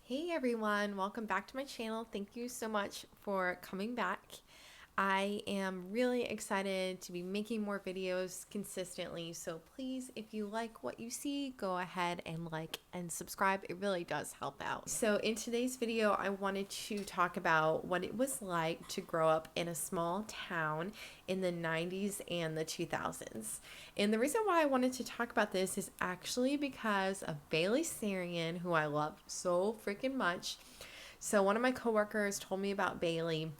Hey everyone, welcome back to my channel. Thank you so much for coming back. I am really excited to be making more videos consistently. So please, if you like what you see, go ahead and like and subscribe. It really does help out. So in today's video, I wanted to talk about what it was like to grow up in a small town in the 90s and the 2000s. And the reason why I wanted to talk about this is actually because of Bailey Sarian, who I love so freaking much. So one of my coworkers told me about Bailey.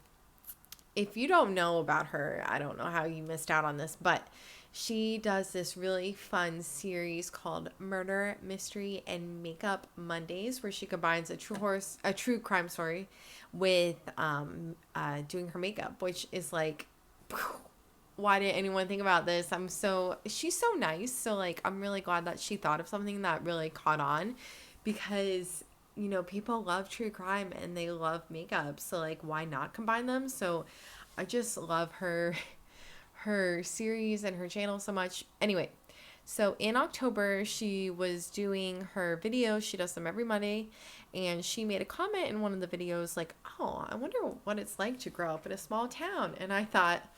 If you don't know about her, I don't know how you missed out on this, but she does this really fun series called Murder, Mystery, and Makeup Mondays, where she combines a true crime story with doing her makeup, which is like, why didn't anyone think about this? She's so nice. So like, I'm really glad that she thought of something that really caught on, because people love true crime and they love makeup. So like, why not combine them? So I just love her series and her channel so much. Anyway, so in October, she was doing her videos. She does them every Monday. And she made a comment in one of the videos like, oh, I wonder what it's like to grow up in a small town. And I thought,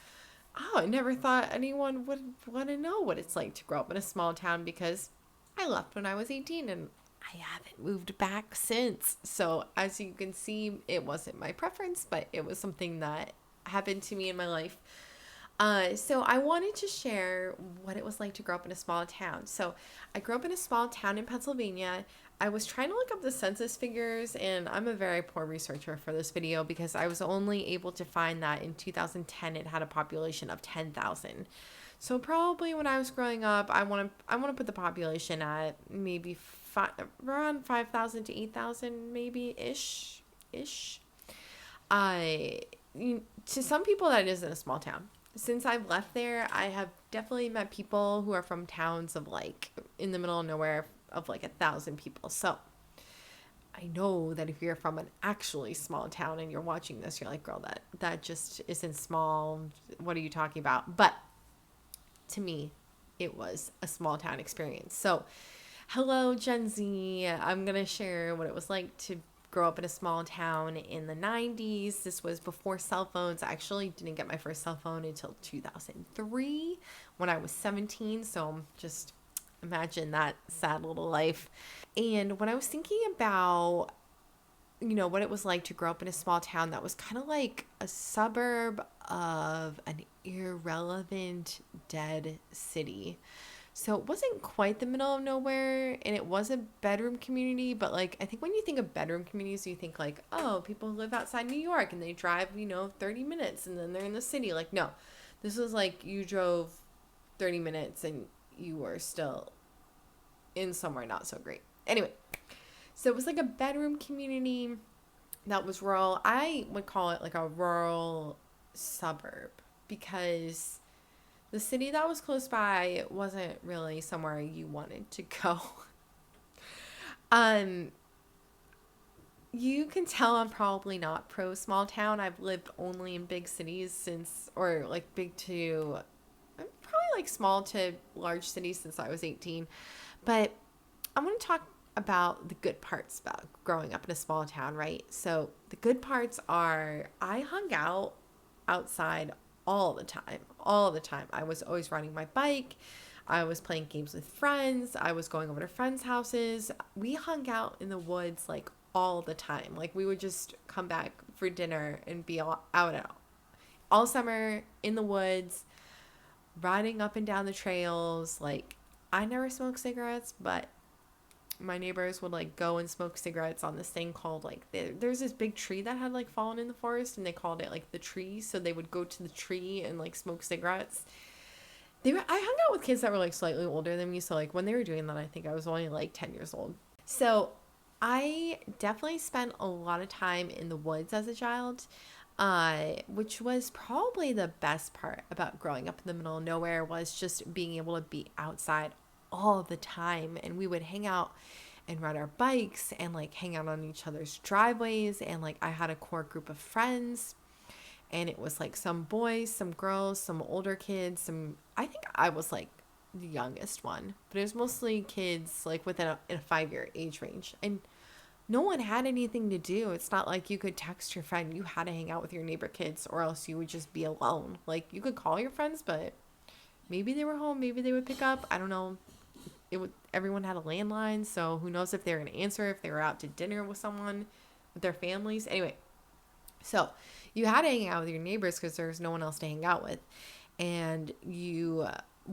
oh, I never thought anyone would want to know what it's like to grow up in a small town, because I left when I was 18 and I haven't moved back since. So as you can see, it wasn't my preference, but it was something that happened to me in my life. So I wanted to share what it was like to grow up in a small town. So I grew up in a small town in Pennsylvania. I was trying to look up the census figures, and I'm a very poor researcher for this video because I was only able to find that in 2010 it had a population of 10,000. So probably when I was growing up, I want to put the population at maybe around 5,000 to 8,000, maybe ish. I to some people that isn't a small town. Since I've left there, I have definitely met people who are from towns of like in the middle of nowhere of like 1,000 people. So I know that if you're from an actually small town and you're watching this, you're like, girl, that just isn't small. What are you talking about? But to me, it was a small town experience. So hello, Gen Z. I'm going to share what it was like to grow up in a small town in the 90s. This was before cell phones. I actually didn't get my first cell phone until 2003 when I was 17. So just imagine that sad little life. And when I was thinking about what it was like to grow up in a small town that was kind of like a suburb of an irrelevant dead city. So it wasn't quite the middle of nowhere, and it was a bedroom community, but like I think when you think of bedroom communities, you think like, oh, people live outside New York and they drive, 30 minutes and then they're in the city. Like, no. This was like you drove 30 minutes and you were still in somewhere not so great. Anyway, so it was like a bedroom community that was rural. I would call it like a rural suburb because the city that was close by wasn't really somewhere you wanted to go. Um, you can tell I'm probably not pro small town. I've lived only in big cities or like big to, probably like small to large cities since I was 18. But I want to talk about the good parts about growing up in a small town, right? So the good parts are I hung out outside all the time. All the time. I was always riding my bike. I was playing games with friends. I was going over to friends' houses. We hung out in the woods like all the time. Like we would just come back for dinner and be out all summer in the woods, riding up and down the trails. Like I never smoked cigarettes, but my neighbors would like go and smoke cigarettes on this thing called like there's this big tree that had like fallen in the forest, and they called it like the tree. So they would go to the tree and like smoke cigarettes. I hung out with kids that were like slightly older than me. So like when they were doing that, I think I was only like 10 years old. So I definitely spent a lot of time in the woods as a child, which was probably the best part about growing up in the middle of nowhere, was just being able to be outside all the time. And we would hang out and ride our bikes and like hang out on each other's driveways. And like I had a core group of friends, and it was like some boys, some girls, some older kids, I think I was like the youngest one, but it was mostly kids like within a 5-year age range. And no one had anything to do. It's not like you could text your friend. You had to hang out with your neighbor kids or else you would just be alone. Like, you could call your friends, but maybe they were home, maybe they would pick up. I don't know. Everyone had a landline, so who knows if they were going to answer, if they were out to dinner with someone, with their families. Anyway, so you had to hang out with your neighbors because there was no one else to hang out with. And you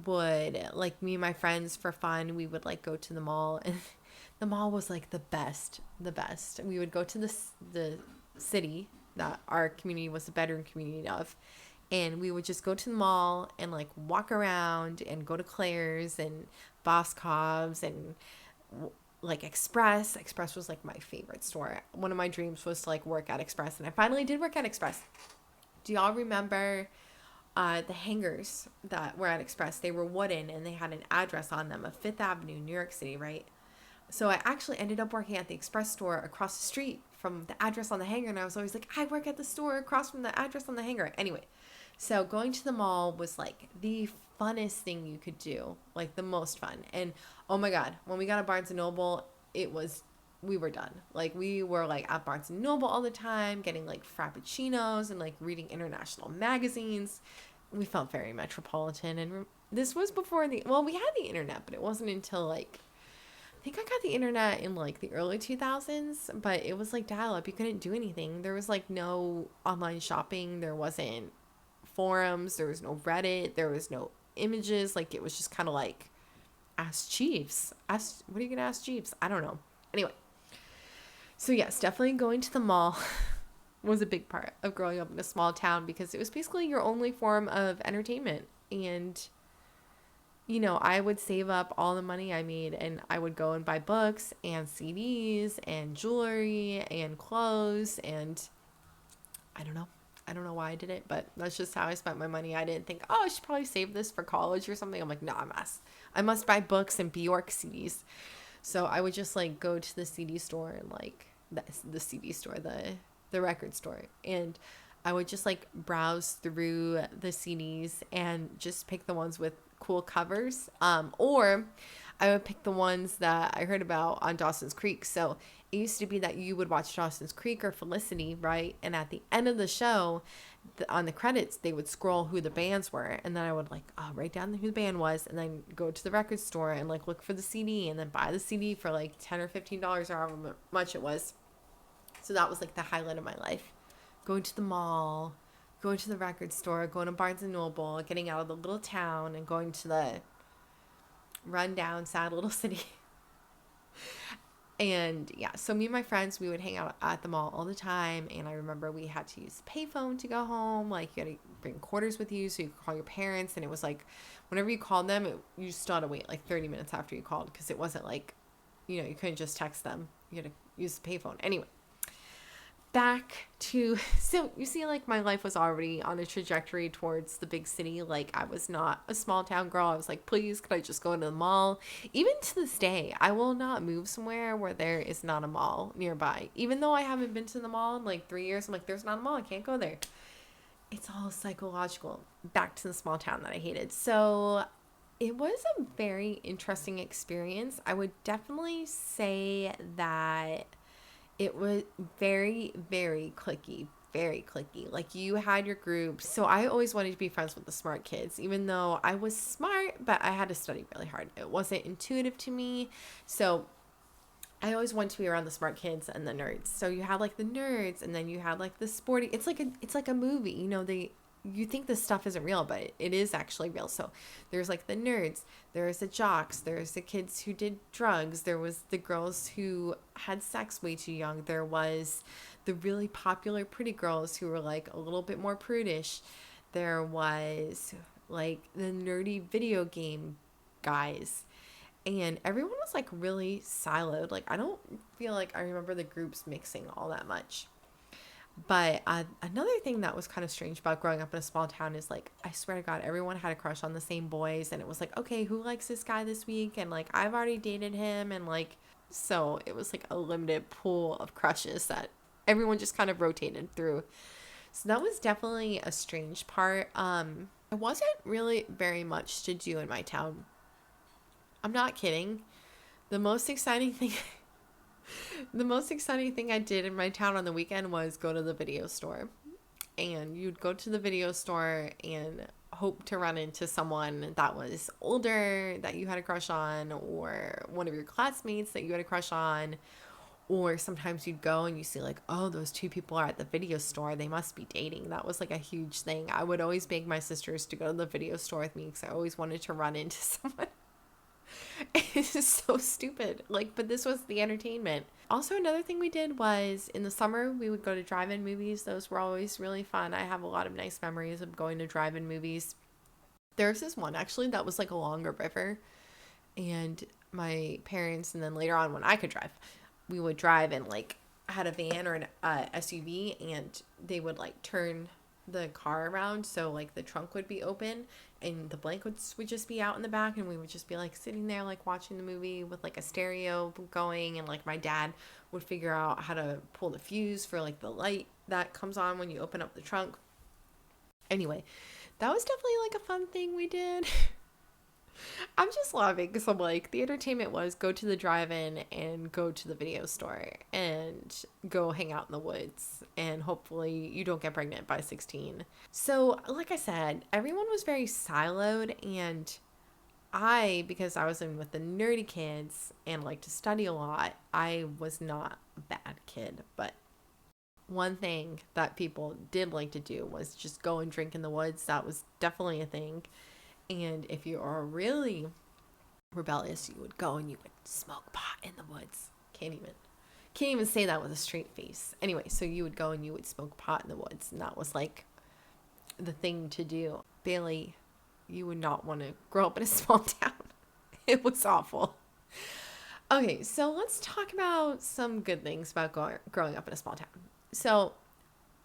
would, like, me and my friends, for fun, we would like go to the mall, and the mall was like the best. We would go to the city that our community was the bedroom community of, and we would just go to the mall and like walk around and go to Claire's and Boscov's and like Express. Express was like my favorite store. One of my dreams was to like work at Express, and I finally did work at Express. Do y'all remember the hangers that were at Express? They were wooden and they had an address on them of Fifth Avenue, New York City, right? So I actually ended up working at the Express store across the street from the address on the hanger, and I was always like, I work at the store across from the address on the hanger. Anyway, so going to the mall was like the funnest thing you could do, like the most fun. And oh my God, when we got to Barnes and Noble, we were done. Like, we were like at Barnes and Noble all the time, getting like frappuccinos and like reading international magazines. We felt very metropolitan, and this was before we had the internet, but it wasn't until like, I think I got the internet in like the early 2000s, but it was like dial up. You couldn't do anything. There was like no online shopping. There wasn't forums. There was no Reddit. There was no images. Like, it was just kind of like, ask Jeeves. What are you going to ask Jeeves? I don't know. Anyway. So yes, definitely going to the mall was a big part of growing up in a small town, because it was basically your only form of entertainment. And you know, I would save up all the money I made and I would go and buy books and CDs and jewelry and clothes. And I don't know. I don't know why I did it, but that's just how I spent my money. I didn't think, oh, I should probably save this for college or something. I'm like, no, I must buy books and Bjork CDs. So I would just like go to the CD store and like the CD store, the record store. And I would just like browse through the CDs and just pick the ones with cool covers, or I would pick the ones that I heard about on Dawson's Creek. So it used to be that you would watch Dawson's Creek or Felicity, right? And at the end of the show, on the credits, they would scroll who the bands were, and then I would like write down who the band was, and then go to the record store and like look for the CD, and then buy the CD for like $10 or $15 or however much it was. So that was like the highlight of my life. Going to the mall, going to the record store, going to Barnes and Noble, getting out of the little town and going to the rundown, sad little city. And yeah, so me and my friends, we would hang out at the mall all the time. And I remember we had to use the payphone to go home. Like, you had to bring quarters with you so you could call your parents. And it was like, whenever you called them, you still had to wait like 30 minutes after you called, because it wasn't like, you know, you couldn't just text them. You had to use the payphone. Anyway. Back to, so you see, like, my life was already on a trajectory towards the big city. Like, I was not a small town girl. I was like, please, could I just go into the mall? Even to this day, I will not move somewhere where there is not a mall nearby. Even though I haven't been to the mall in like 3 years, I'm like, there's not a mall, I can't go there. It's all psychological. Back to the small town that I hated. So it was a very interesting experience. I would definitely say that it was very, very cliquey, very cliquey. Like, you had your groups. So I always wanted to be friends with the smart kids, even though I was smart, but I had to study really hard. It wasn't intuitive to me. So I always wanted to be around the smart kids and the nerds. So you had like the nerds, and then you had like the sporty. It's like a movie, you know, you think this stuff isn't real, but it is actually real. So there's like the nerds, there's the jocks, there's the kids who did drugs, there was the girls who had sex way too young, there was the really popular pretty girls who were like a little bit more prudish, there was like the nerdy video game guys, and everyone was like really siloed. Like, I don't feel like I remember the groups mixing all that much. But another thing that was kind of strange about growing up in a small town is, like, I swear to God, everyone had a crush on the same boys. And it was like, okay, who likes this guy this week? And, like, I've already dated him. And, like, so it was, like, a limited pool of crushes that everyone just kind of rotated through. So that was definitely a strange part. There wasn't really very much to do in my town. I'm not kidding. The most exciting thing The most exciting thing I did in my town on the weekend was go to the video store. And you'd go to the video store and hope to run into someone that was older that you had a crush on, or one of your classmates that you had a crush on. Or sometimes you'd go and you see like, oh, those two people are at the video store, they must be dating. That was like a huge thing. I would always beg my sisters to go to the video store with me because I always wanted to run into someone. It's so stupid. Like, but this was the entertainment. Also, another thing we did was in the summer, we would go to drive-in movies. Those were always really fun. I have a lot of nice memories of going to drive-in movies. There's this one actually that was like along a river, and my parents, and then later on when I could drive, we would drive and like had a van or an SUV, and they would like turn the car around so like the trunk would be open and the blankets would just be out in the back, and we would just be like sitting there like watching the movie with like a stereo going, and like my dad would figure out how to pull the fuse for like the light that comes on when you open up the trunk. Anyway, that was definitely like a fun thing we did. I'm just laughing because I'm like, the entertainment was go to the drive-in and go to the video store and go hang out in the woods, and hopefully you don't get pregnant by 16. So like I said, everyone was very siloed, and because I was in with the nerdy kids and like to study a lot, I was not a bad kid. But one thing that people did like to do was just go and drink in the woods. That was definitely a thing. And if you are really rebellious, you would go and you would smoke pot in the woods. Can't even say that with a straight face. Anyway, so you would go and you would smoke pot in the woods, and that was like the thing to do. Bailey, you would not want to grow up in a small town. It was awful. Okay, so let's talk about some good things about growing up in a small town. So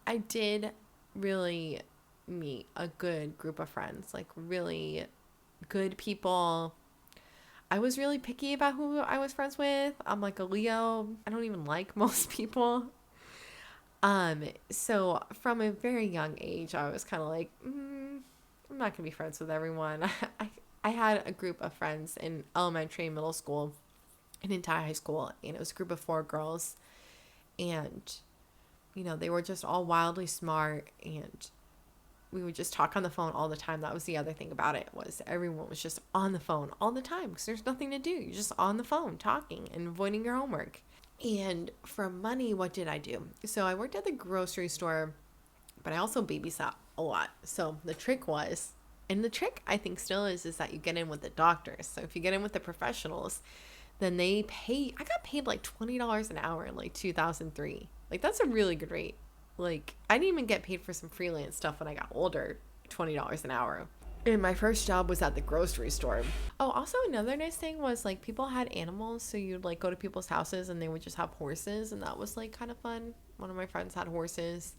I did really meet a good group of friends, like really good people. I was really picky about who I was friends with. I'm like a Leo. I don't even like most people. So from a very young age, I was kind of like, I'm not gonna be friends with everyone. I had a group of friends in elementary and middle school and into high school, and it was a group of 4 girls, and you know, they were just all wildly smart, and we would just talk on the phone all the time. That was the other thing about it, was everyone was just on the phone all the time because there's nothing to do. You're just on the phone talking and avoiding your homework. And for money, what did I do? So I worked at the grocery store, but I also babysat a lot. So the trick was, and the trick I think still is that you get in with the doctors. So if you get in with the professionals, then they pay. I got paid like $20 an hour in like 2003. Like that's a really good rate. Like, I didn't even get paid for some freelance stuff when I got older, $20 an hour. And my first job was at the grocery store. Oh, also another nice thing was like people had animals. So you'd like go to people's houses and they would just have horses. And that was like kind of fun. One of my friends had horses.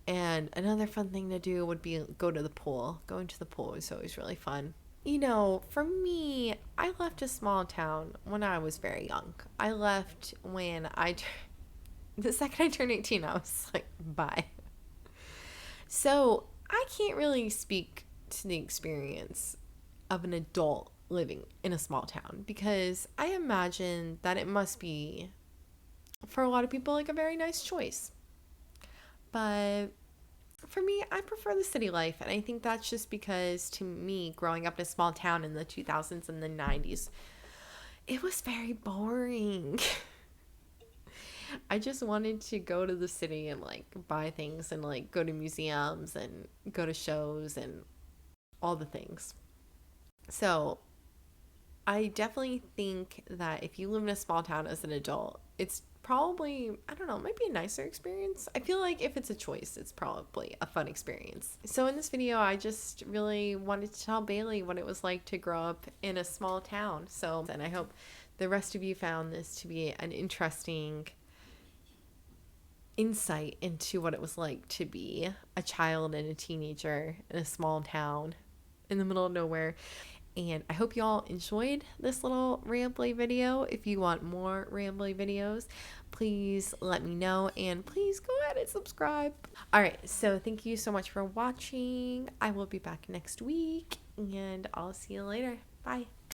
And another fun thing to do would be go to the pool. Going to the pool was always really fun. You know, for me, I left a small town when I was very young. I left when the second I turned 18, I was like, bye. So I can't really speak to the experience of an adult living in a small town, because I imagine that it must be, for a lot of people, like a very nice choice. But for me, I prefer the city life, and I think that's just because, to me, growing up in a small town in the 2000s and the 90s, it was very boring. I just wanted to go to the city and like buy things and like go to museums and go to shows and all the things. So I definitely think that if you live in a small town as an adult, it's probably, I don't know, it might be a nicer experience. I feel like if it's a choice, it's probably a fun experience. So in this video, I just really wanted to tell Bailey what it was like to grow up in a small town. So, and I hope the rest of you found this to be an interesting insight into what it was like to be a child and a teenager in a small town in the middle of nowhere. And I hope you all enjoyed this little rambly video. If you want more rambly videos, please let me know, and please go ahead and subscribe. All right, so thank you so much for watching. I will be back next week, and I'll see you later. Bye.